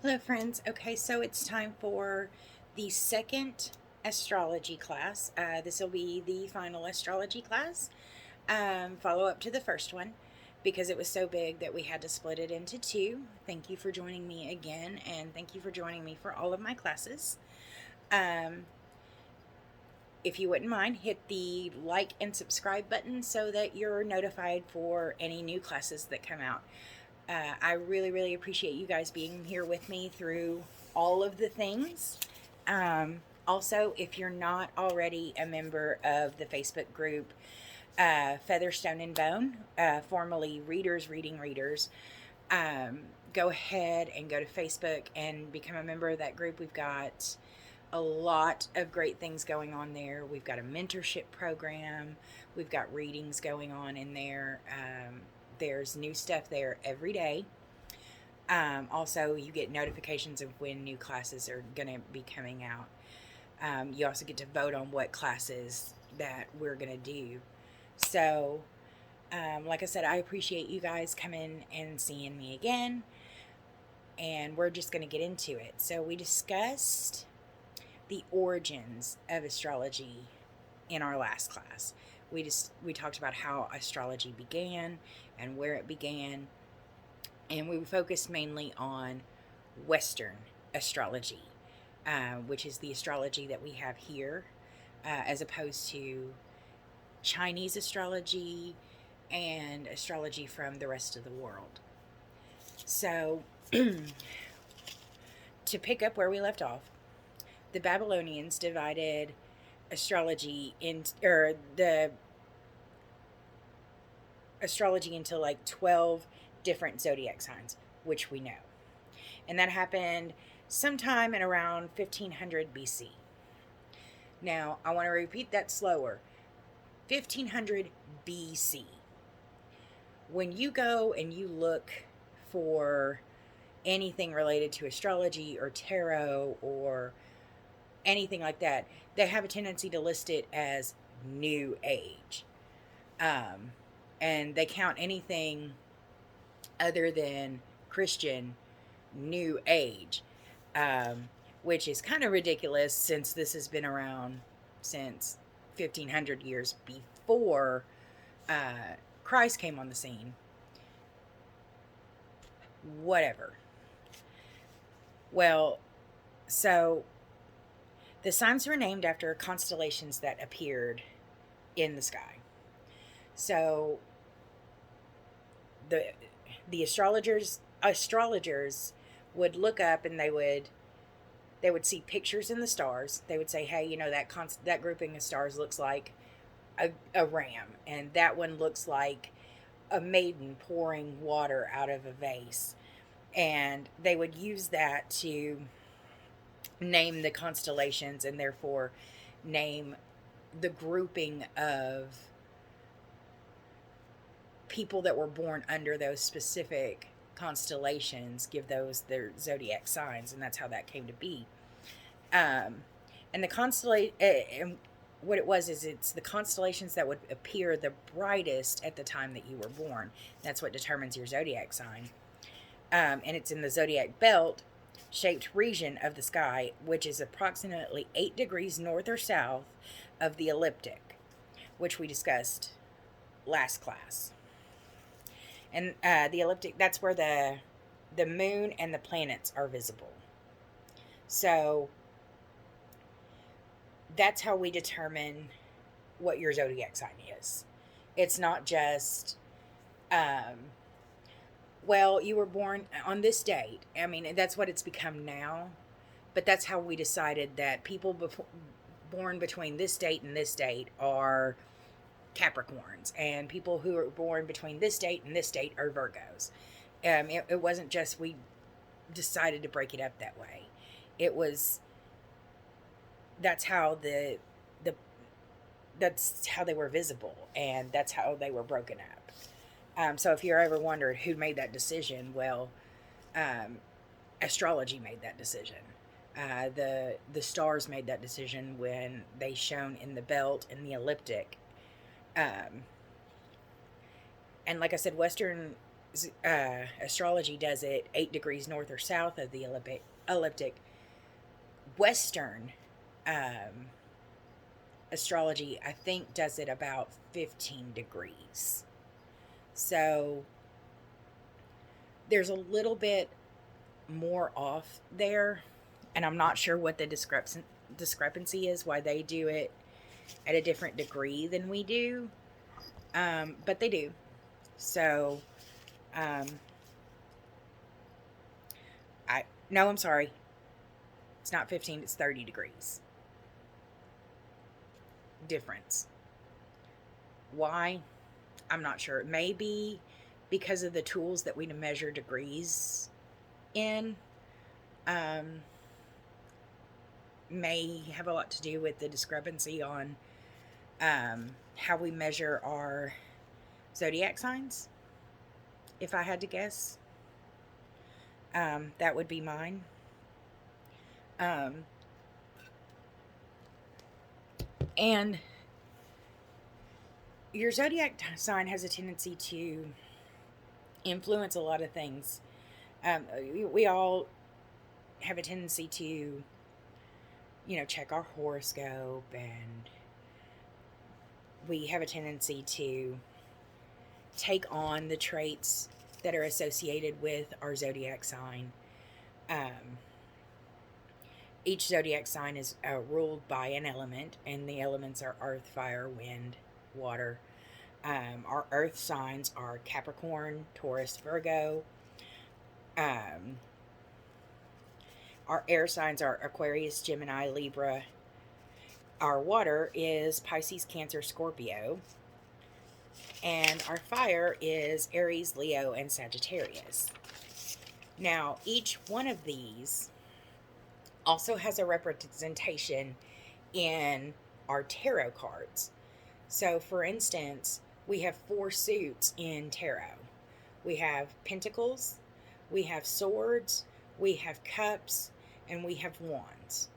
Hello, friends. Okay, so it's time for the second astrology class. This will be the final astrology class, follow up to the first one because it was so big that we had to split it into two. Thank you for joining me again, and thank you for joining me for all of my classes. Um, if you wouldn't mind, hit the like and subscribe button so that you're notified for any new classes that come out. I really, really appreciate you guys being here with me through all of the things. Also, if you're not already a member of the Facebook group, Featherstone and Bone, formerly Readers Reading Readers, go ahead and go to Facebook and become a member of that group. We've got a lot of great things going on there. We've got a mentorship program. We've got readings going on in there. There's new stuff there every day. Also, you get notifications of when new classes are going to be coming out. You also get to vote on what classes that we're going to do. So, like I said, I appreciate you guys coming and seeing me again. And we're just going to get into it. So, we discussed the origins of astrology in our last class. We talked about how astrology began and where it began, and we focused mainly on Western astrology, which is the astrology that we have here, as opposed to Chinese astrology and astrology from the rest of the world. So, to pick up where we left off, the Babylonians divided astrology into like 12 different zodiac signs, which we know. And that happened sometime in around 1500 BC. Now, I want to repeat that slower. 1500 BC. When you go and you look for anything related to astrology or tarot or anything like that, they have a tendency to list it as New Age. And they count anything other than Christian New Age, which is kind of ridiculous since this has been around since 1500 years before Christ came on the scene. Whatever. Well, so the signs were named after constellations that appeared in the sky. So the astrologers would look up and they would see pictures in the stars. They would say, "Hey, that grouping of stars looks like a ram, and that one looks like a maiden pouring water out of a vase." And they would use that to name the constellations and therefore name the grouping of people that were born under those specific constellations, give those their zodiac signs, and that's how that came to be. And what it was is it's the constellations that would appear the brightest at the time that you were born. That's what determines your zodiac sign. And it's in the zodiac belt shaped region of the sky, which is approximately 8 degrees north or south of the ecliptic, which we discussed last class. And the ecliptic, that's where the moon and the planets are visible. So that's how we determine what your zodiac sign is. It's not just, well, you were born on this date. I mean, that's what it's become now. But that's how we decided that people born between this date and this date are Capricorns, and people who are born between this date and this date are Virgos. It wasn't just we decided to break it up that way. It was that's how that's how they were visible, and that's how they were broken up. So if you're ever wondered who made that decision, well, astrology made that decision. The stars made that decision when they shone in the belt and the ecliptic. And like I said, Western astrology does it 8 degrees north or south of the elliptic. Western astrology, I think, does it about 15 degrees. So there's a little bit more off there, and I'm not sure what the discrepancy is, why they do it at a different degree than we do, but they do. So I'm sorry, it's not 15, it's 30 degrees difference. Why? I'm not sure. Maybe because of the tools that we measure degrees in, may have a lot to do with the discrepancy on how we measure our zodiac signs. If I had to guess, that would be mine. And your zodiac sign has a tendency to influence a lot of things. We all have a tendency to, check our horoscope, and we have a tendency to take on the traits that are associated with our zodiac sign. Each zodiac sign is ruled by an element, and the elements are earth, fire, wind, water. Our earth signs are Capricorn, Taurus, Virgo. Our air signs are Aquarius, Gemini, Libra. Our water is Pisces, Cancer, Scorpio. And our fire is Aries, Leo, and Sagittarius. Now, each one of these also has a representation in our tarot cards. So, for instance, we have 4 suits in tarot. We have pentacles, we have swords, we have cups, and we have wands.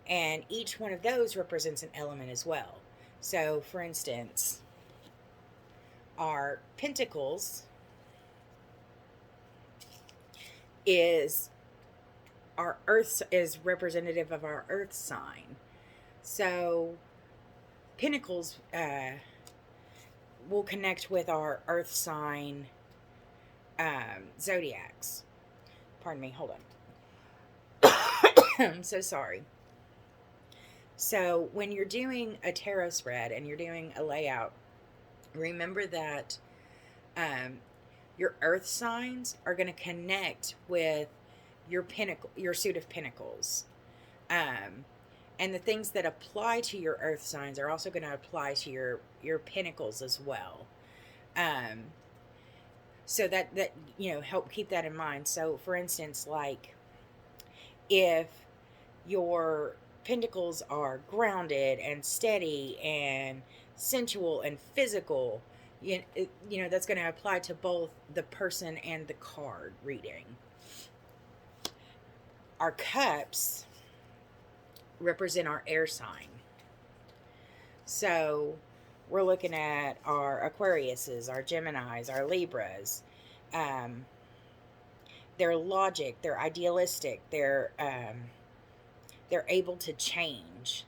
And each one of those represents an element as well. So, for instance, our pentacles is representative of our earth sign. So pentacles will connect with our earth sign zodiacs. Pardon me, hold on. I'm so sorry. So when you're doing a tarot spread and you're doing a layout, remember that your earth signs are going to connect with your suit of pentacles. And the things that apply to your earth signs are also going to apply to your pentacles as well. So that help keep that in mind. So for instance, like if your pentacles are grounded and steady and sensual and physical, that's going to apply to both the person and the card reading. Our cups represent our air sign. So we're looking at our Aquariuses, our Geminis, our Libras. They're logic, they're idealistic, they're able to change.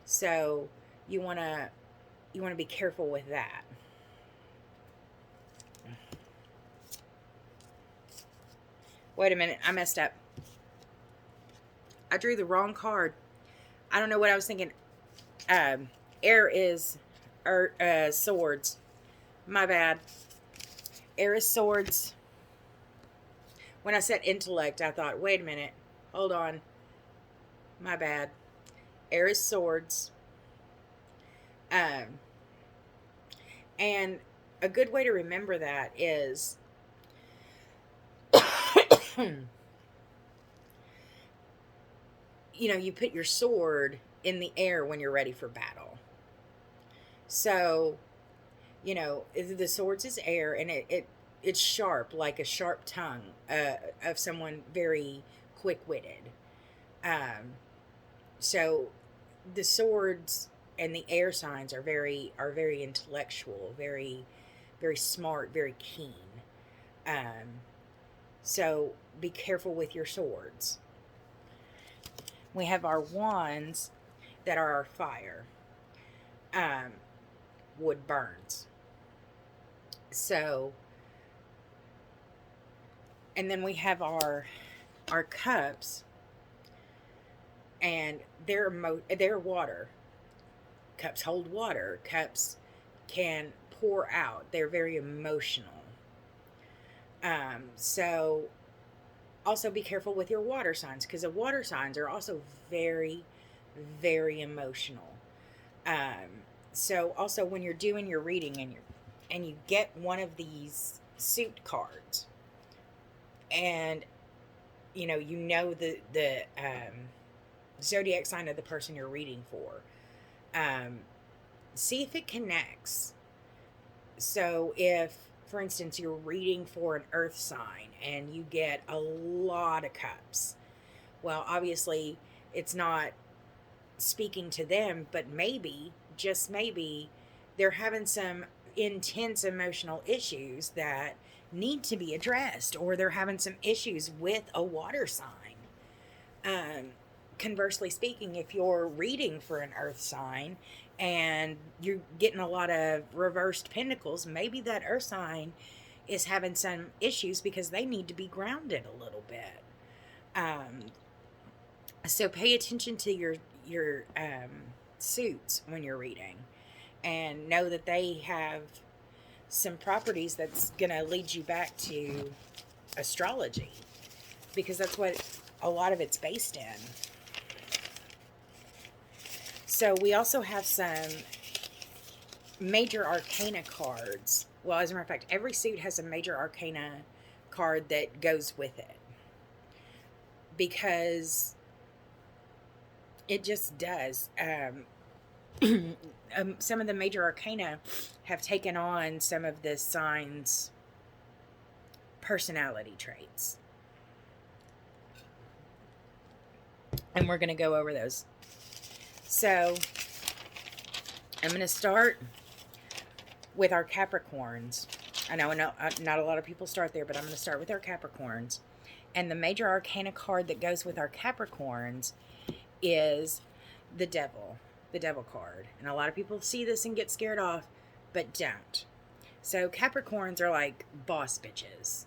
So you want to be careful with that. Wait a minute, I messed up. I drew the wrong card. I don't know what I was thinking. Air is swords. My bad. Air is swords. When I said intellect, I thought, wait a minute. Hold on. My bad. Air is swords. And a good way to remember that is you put your sword in the air when you're ready for battle. So, the swords is air, and it's sharp, like a sharp tongue of someone very quick-witted. So the swords and the air signs are very intellectual, very, very smart, very keen. So be careful with your swords. We have our wands that are our fire. Wood burns. So, and then we have our cups, and they're water. Cups hold water. Cups can pour out. They're very emotional. So also be careful with your water signs, because the water signs are also very, very emotional. So also when you're doing your reading and you get one of these suit cards, and you know the zodiac sign of the person you're reading for, see if it connects. So if, for instance, you're reading for an earth sign and you get a lot of cups, well, obviously it's not speaking to them, but maybe, just maybe, they're having some intense emotional issues that need to be addressed, or they're having some issues with a water sign. Conversely speaking, if you're reading for an earth sign and you're getting a lot of reversed pentacles, maybe that earth sign is having some issues because they need to be grounded a little bit. So pay attention to your suits when you're reading, and know that they have some properties that's going to lead you back to astrology, because that's what a lot of it's based in. So we also have some major arcana cards. Well, as a matter of fact, every suit has a major arcana card that goes with it, because it just does. Some of the major arcana have taken on some of the signs' personality traits, and we're going to go over those. So I'm going to start with our Capricorns. I know not a lot of people start there, but I'm going to start with our Capricorns. And the major arcana card that goes with our Capricorns is the Devil card. And a lot of people see this and get scared off, but don't. So Capricorns are like boss bitches.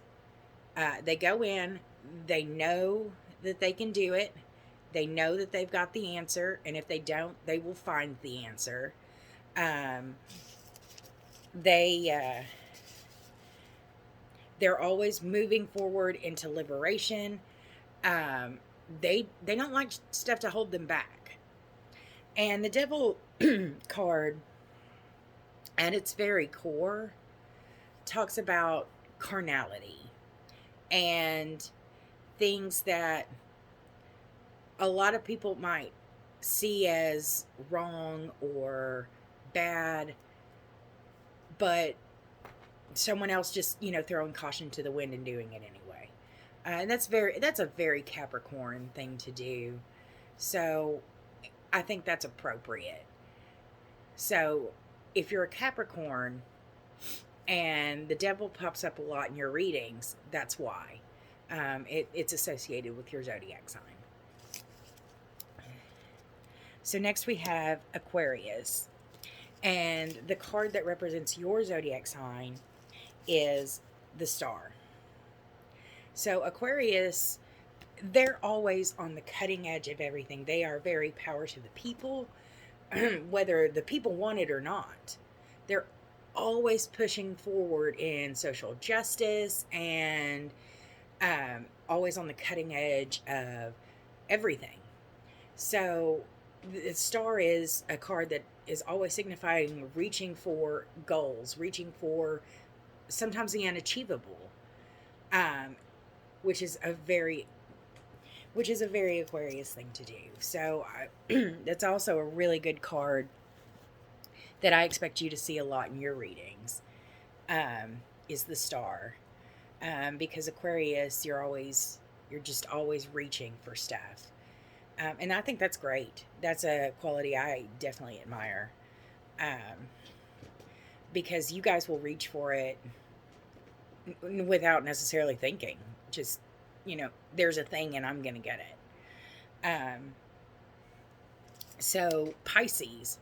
They go in, they know that they can do it. They know that they've got the answer, and if they don't, they will find the answer. They're always moving forward into liberation. They don't like stuff to hold them back. And the Devil card, at its very core, talks about carnality and things that a lot of people might see as wrong or bad, but someone else just, throwing caution to the wind and doing it anyway. And that's a very Capricorn thing to do. So I think that's appropriate. So if you're a Capricorn and the Devil pops up a lot in your readings, that's why. It's associated with your zodiac sign. So next we have Aquarius. And the card that represents your zodiac sign is the Star. So Aquarius, they're always on the cutting edge of everything. They are very power to the people, whether the people want it or not. They're always pushing forward in social justice and always on the cutting edge of everything. So the Star is a card that is always signifying reaching for goals, reaching for sometimes the unachievable, which is a very Aquarius thing to do. So that's also a really good card that I expect you to see a lot in your readings, is the Star, because Aquarius, you're just always reaching for stuff. And I think that's great. That's a quality I definitely admire. Because you guys will reach for it without necessarily thinking. Just, there's a thing and I'm going to get it. So Pisces,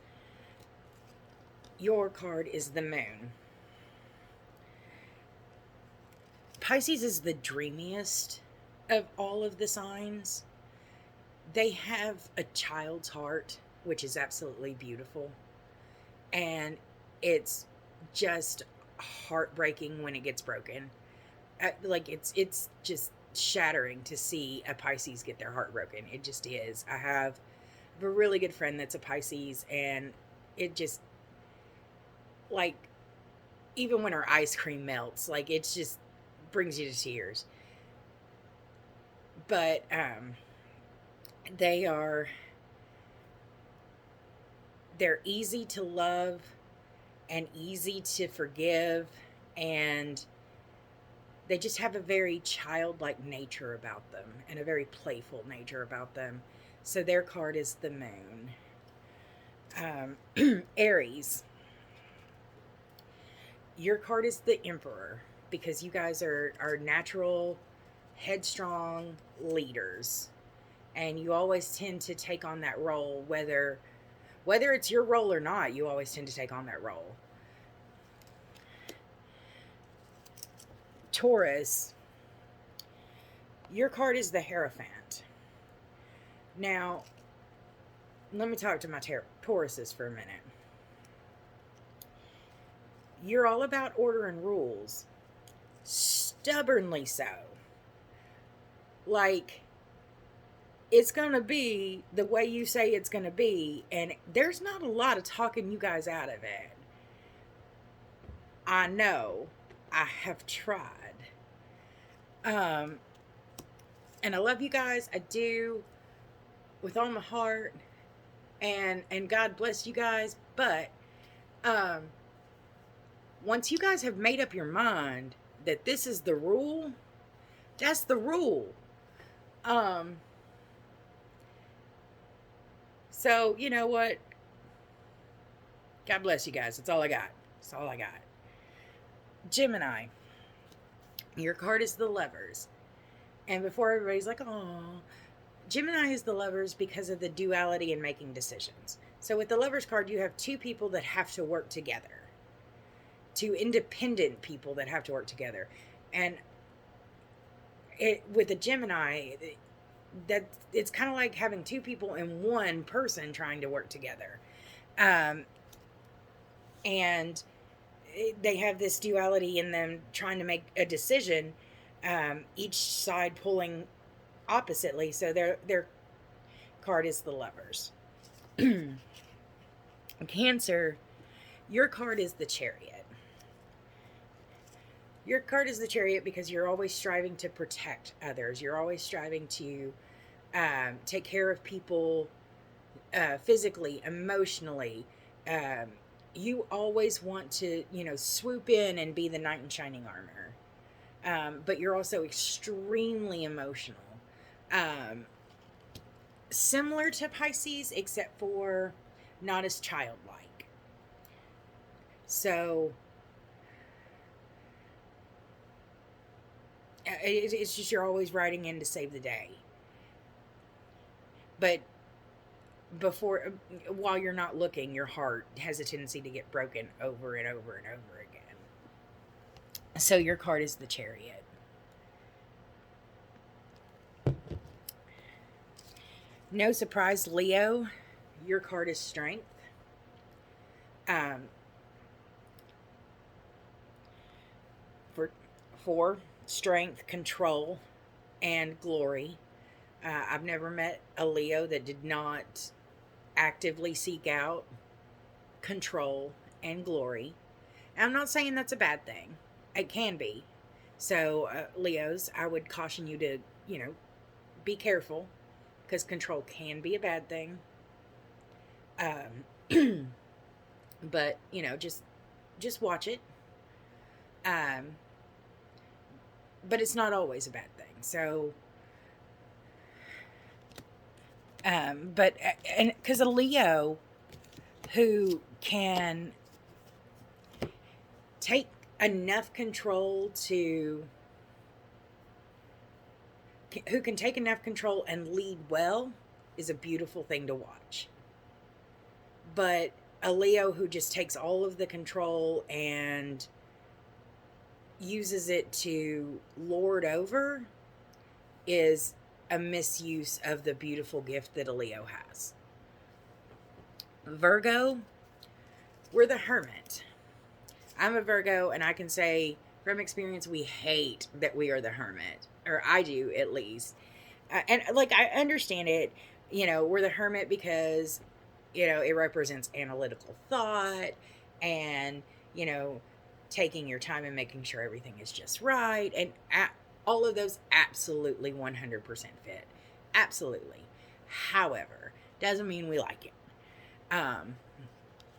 your card is the moon. Pisces is the dreamiest of all of the signs. They have a child's heart, which is absolutely beautiful. And it's just heartbreaking when it gets broken. Like it's just shattering to see a Pisces get their heart broken. It just is. I have a really good friend that's a Pisces, and it just, like, even when her ice cream melts, like, it's just brings you to tears. But they're easy to love and easy to forgive, and they just have a very childlike nature about them and a very playful nature about them. So their card is the moon. Aries, your card is the Emperor, because you guys are natural, headstrong leaders, and you always tend to take on that role, whether it's your role or not. You always tend to take on that role. Taurus, your card is the Hierophant. Now, let me talk to my Tauruses for a minute. You're all about order and rules. Stubbornly so. Like, it's going to be the way you say it's going to be, and there's not a lot of talking you guys out of it. I know. I have tried. And I love you guys. I do, with all my heart, and God bless you guys. But once you guys have made up your mind that this is the rule, that's the rule. So, you know what? God bless you guys. That's all I got. That's all I got. Gemini, your card is the Lovers. And before everybody's like, oh, Gemini is the Lovers because of the duality in making decisions. So with the Lovers card, you have two people that have to work together. Two independent people that have to work together. And with a Gemini, that it's kind of like having two people and one person trying to work together. And they have this duality in them trying to make a decision, each side pulling oppositely. So their card is the Lovers. Cancer, your card is the Chariot. Your card is the Chariot because you're always striving to protect others. You're always striving to take care of people physically, emotionally. You always want to, swoop in and be the knight in shining armor. But you're also extremely emotional. Similar to Pisces, except for not as childlike. So it's just you're always riding in to save the day. But while you're not looking, your heart has a tendency to get broken over and over and over again. So your card is the Chariot. No surprise, Leo, your card is Strength. For strength, control, and glory. I've never met a Leo that did not actively seek out control and glory. And I'm not saying that's a bad thing. It can be. So, Leos, I would caution you to, be careful, because control can be a bad thing. But, just watch it. But it's not always a bad thing. So, but because a Leo who can take enough control to, who can take enough control and lead well, is a beautiful thing to watch. But a Leo who just takes all of the control and uses it to lord over is a misuse of the beautiful gift that a Leo has. Virgo, we're the hermit. I'm a Virgo, and I can say from experience, we hate that we are the hermit, or I do at least. And like, I understand it, we're the hermit because, it represents analytical thought and, taking your time and making sure everything is just right. And all of those absolutely 100% fit. Absolutely. However, doesn't mean we like it.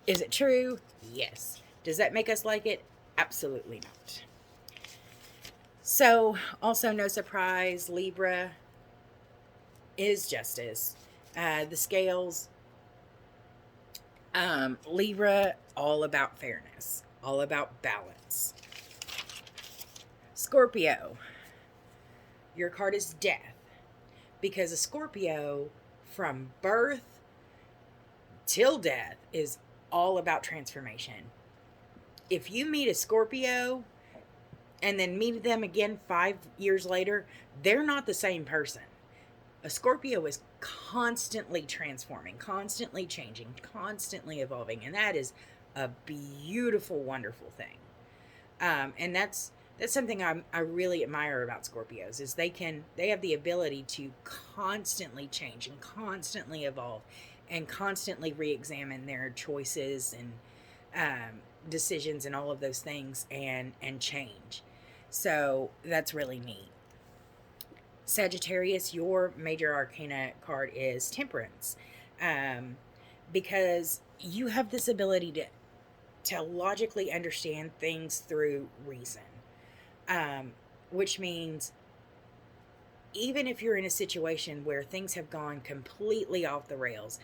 Is it true? Yes. Does that make us like it? Absolutely not. So, also no surprise, Libra is justice. The scales, Libra, all about fairness, all about balance. Scorpio, your card is death, because a Scorpio from birth till death is all about transformation. If you meet a Scorpio and then meet them again 5 years later, they're not the same person. A Scorpio is constantly transforming, constantly changing, constantly evolving, and that is a beautiful, wonderful thing. And that's something I really admire about Scorpios, is they have the ability to constantly change and constantly evolve and constantly re-examine their choices and decisions and all of those things and change. So that's really neat. Sagittarius, your major arcana card is Temperance, because you have this ability to logically understand things through reason, which means even if you're in a situation where things have gone completely off the rails,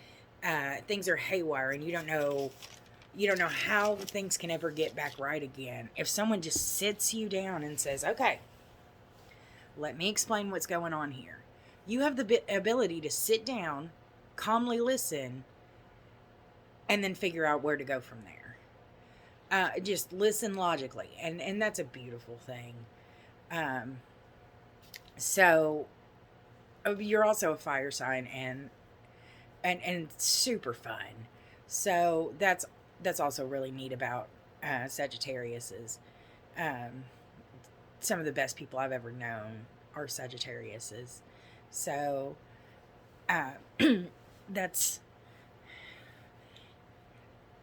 things are haywire and you don't know how things can ever get back right again. If someone just sits you down and says, okay, let me explain what's going on here, you have the ability to sit down, calmly listen, and then figure out where to go from there. Just listen logically. And that's a beautiful thing. So you're also a fire sign and super fun. So that's also really neat about Sagittarius is some of the best people I've ever known are Sagittariuses. So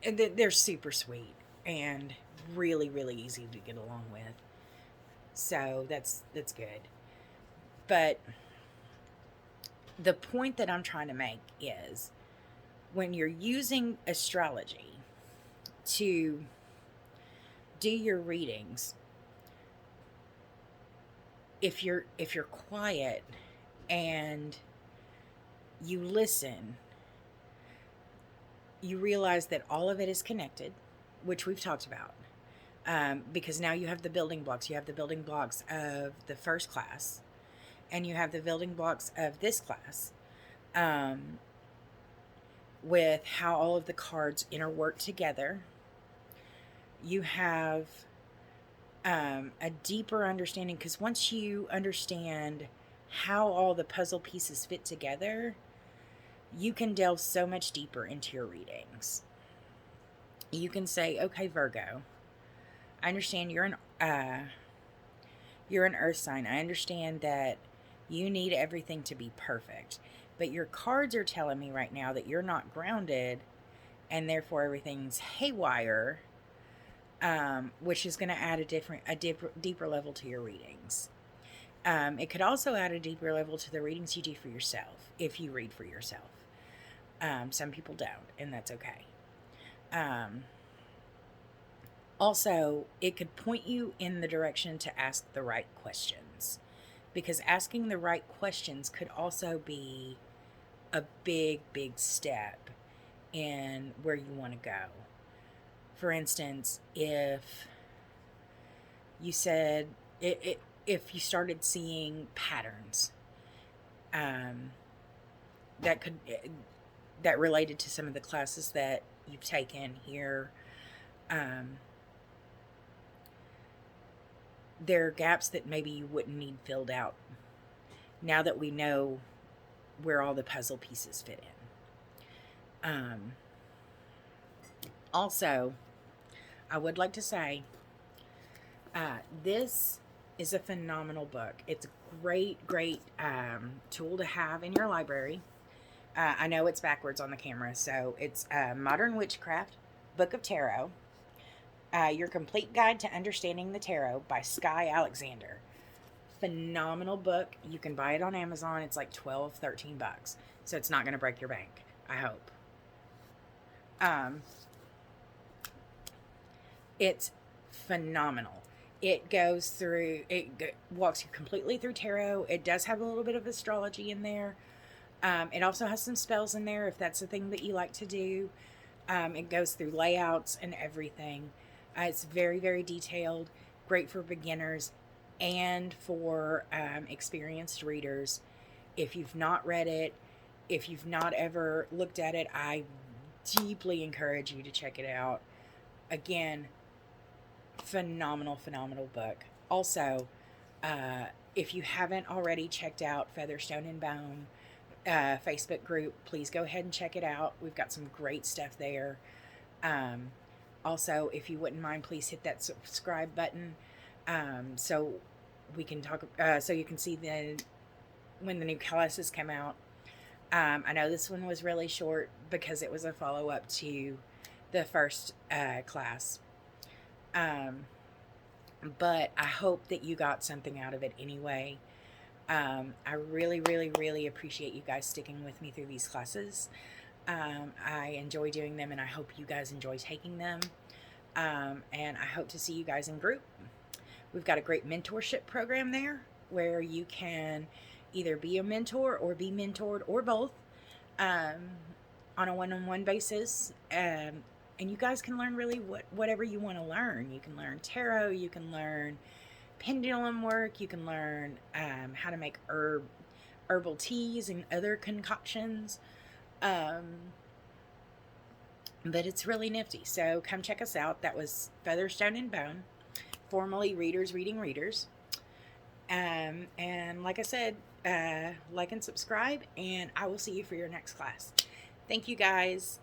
they're super sweet and really, really easy to get along with. So that's good. But the point that I'm trying to make is, when you're using astrology to do your readings, if you're quiet and you listen, you realize that all of it is connected, which we've talked about, because now you have the building blocks. You have the building blocks of the first class, and you have the building blocks of this class, with how all of the cards interwork together. You have a deeper understanding, because once you understand how all the puzzle pieces fit together, you can delve so much deeper into your readings. You can say, okay, Virgo, I understand you're an earth sign. I understand that you need everything to be perfect, but your cards are telling me right now that you're not grounded, and therefore everything's haywire, which is going to add a deeper level to your readings. It could also add a deeper level to the readings you do for yourself, if you read for yourself. Some people don't, and that's okay. Also, it could point you in the direction to ask the right questions, because asking the right questions could also be a big, big step in where you want to go. For instance, if you said if you started seeing patterns that could that related to some of the classes that you've taken here. There are gaps that maybe you wouldn't need filled out now that we know where all the puzzle pieces fit in. Also, I would like to say this is a phenomenal book. It's a great tool to have in your library. I know it's backwards on the camera, so it's Modern Witchcraft, Book of Tarot, Your Complete Guide to Understanding the Tarot by Sky Alexander. Phenomenal book. You can buy it on Amazon. It's like $12-13, so it's not going to break your bank, I hope. It's phenomenal. It goes through, it walks you completely through tarot. It does have a little bit of astrology in there. It also has some spells in there if that's the thing that you like to do. It goes through layouts and everything. It's very detailed, great for beginners and for experienced readers. If you've not read it, if you've not ever looked at it, I deeply encourage you to check it out. Again, phenomenal book. Also, if you haven't already checked out Featherstone and Bone Facebook group, please go ahead and check it out. We've got some great stuff there. Also, if you wouldn't mind, please hit that subscribe button so we can talk, so you can see when the new classes come out. I know this one was really short because it was a follow-up to the first class. But I hope that you got something out of it anyway. I really appreciate you guys sticking with me through these classes. I enjoy doing them, and I hope you guys enjoy taking them. And I hope to see you guys in group. We've got a great mentorship program there where you can either be a mentor or be mentored or both on a one-on-one basis. And you guys can learn really whatever you want to learn. You can learn tarot, you can learn pendulum work, you can learn how to make herbal teas and other concoctions. But it's really nifty. So come check us out. That was Featherstone and Bone, formerly Readers Reading Readers. And like I said, like and subscribe, and I will see you for your next class. Thank you guys.